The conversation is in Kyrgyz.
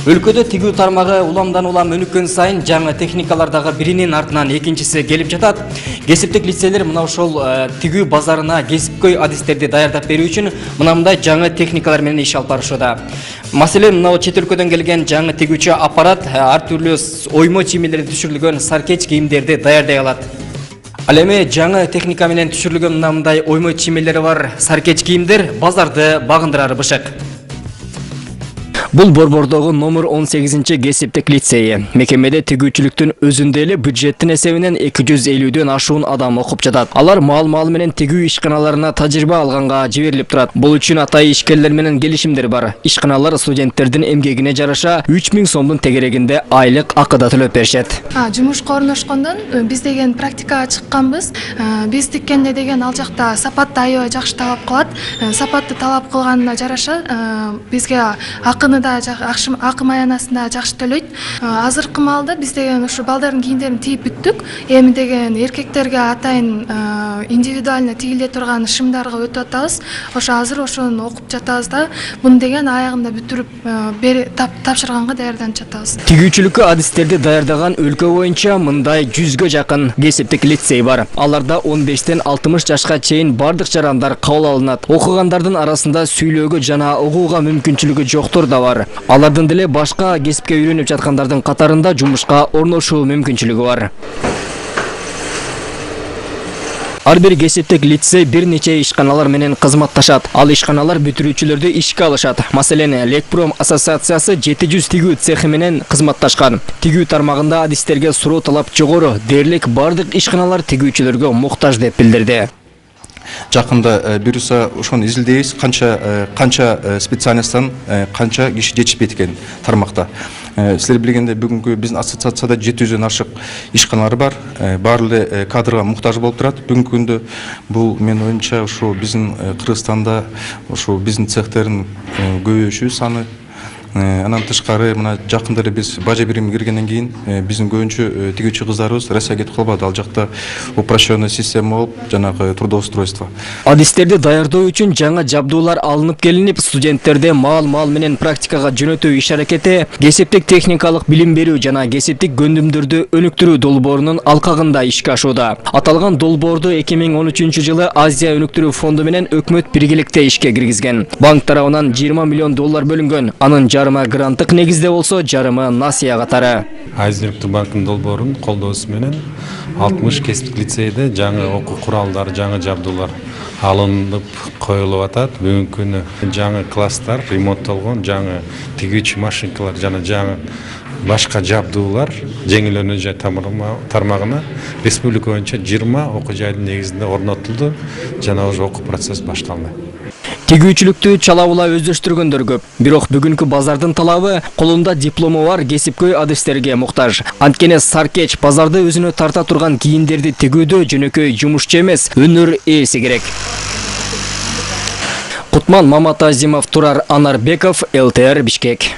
Өлкөдө тигүү тармагы уламдан улам өнүккөн сайын жаңы техникалардагы биринин артынан экинчиси келип жатат. Кесиптик лицейлер мына ошол тигүү базарына кесипкөй адистерди даярдап берүү үчүн мындай жаңы техникалар менен иш алып барышууда. Маселен, мына чет өлкөдөн келген жаңы тигүүчү аппарат ар түрлүү оймо чийимдерди түшүрүлгөн саркеч кийимдерди даярдай алат. Ал эми жаңы техника менен түшүрүлгөн мындай оймо чийимдери бар саркеч кийимдер базарды багындырары бышык. Бул Борбордогу номер 18 кесиптик лицейи. Мекемеде тигүүчүлүктүн өзүндө эле бюджеттин эсебинен 250дөн ашуун адам окуп жатат. Алар маал менен тигүү ишканаларына тажрыйба алганга жиберилип турат. Бул үчүн атайын ишкерлер менен келишимдер бар. Ишканалар студенттердин эмгегине жараша 3000 сомдун тегерегинде айлык акыда төлөп беришет. Жумушка орношкондон биз деген практикага чыкканбыз. Биз тиккенде деген ал жакта сапатты аябай жакшы талап кылат. Сапатты талап кылганына жараша бизге акыны акы маянасында жакшы төлөйт. Азыркы маалда биз деген ушу балдардын кийимдерин тигип бүттүк. Эми деген эркектерге атайын индивидуально тигиле турган шымдарга өтүп атабыз. Ошо азыр ошону окуп жатабыз да, муну деген аягында бүтүрүп тапшырганга даярданып жатабыз. Тигүүчүлүккө адистерди даярдаган өлкө боюнча мындай 100гө жакын кесиптик лицей бар. Аларда 15тен 60 жашка чейин бардык жарандар кабыл алынат. Окугандардын арасында сүйлөөгө жана угууга мүмкүнчүлүгү жоктор да бар. Алардын деле башка кесипке үйрөнүп жаткандардын катарында жумушка орношуу мүмкүнчүлүгү бар. Ар бир кесиптик лицей бир нече ишканалар менен кызматташат. Ал ишканалар бүтүрүүчүлөрдү ишке алышат. Маселен, Лекпром ассоциациясы 700 тигүү цехи менен кызматташкан. Тигүү тармагында адистерге суроо талап жогору. Дерлик бардык ишканалар тигүүчүлөргө муктаж деп билдирди. Жакында бирюса ошону изилдейбиз, канча специалисттен канча киши жетишпейт экен тармакта. Силер билгендей, бүгүнкү биздин ассоциацияда 700дөн ашык ишканалар бар. Баары эле кадрга муктаж болуп турат. Бүгүнкү күндө бул менин оюмча ушу биздин Кыргызстанда ушу биздин цехтердин көбөйүшү саны. Анан тышкары мына жакында эле биз бажа биримине киргенден кийин биздин көбүнчө тигүүчү кыздарыбыз Россияга кетип калбады. Ал жакта упрощенный система болуп, жанагы трудоустройство. Адистерди даярдоо үчүн жаңа жабдуулар алынып келинип, студенттерде маал менен практикага жөнөтүү иш аракети кесиптик техникалык билим берүү жана кесиптик көндүмдөрдү өнүктүрүү долбоорунун алкагында ишке ашууда. Аталган долбоорду 2013 жылы Азия өнүктүрүү фонду менен өкмөт биргеликте ишке киргизген. Банк тарабынан $20 миллион бөлүнгөн. Анын жарымы гранттык негизде болсо, жарымы насыя катары. Азия өнүктүрүү банкынын долбоорунун колдоосу менен 60 кесиптик лицейде жаңы окуу куралдары, жаңы жабдуулар алынып коюлуп атат. Бүгүнкү күнү жаңы класстар ремонттолгон, жаңы тигүүчү машинкалар жана жаңы башка жабдуулар жеңил өнөр жай тармагына республика боюнча 20 окуу жайдын негизинде орнотулду. Жана уже окуу процесси башталды. Тигүүчүлүктү чалабыла өздөштүргөндөр көп. Бирок бүгүнкү базардын талабы колунда диплому бар кесипкөй адистерге муктаж. Анткени саркеч базарды өзүнө тарта турган кийимдерди тигүүдө жөнөкөй жумушчу эмес, өнөр ээси керек. Кутман Маматазимов, Турар Анарбеков, ЛТР Бишкек.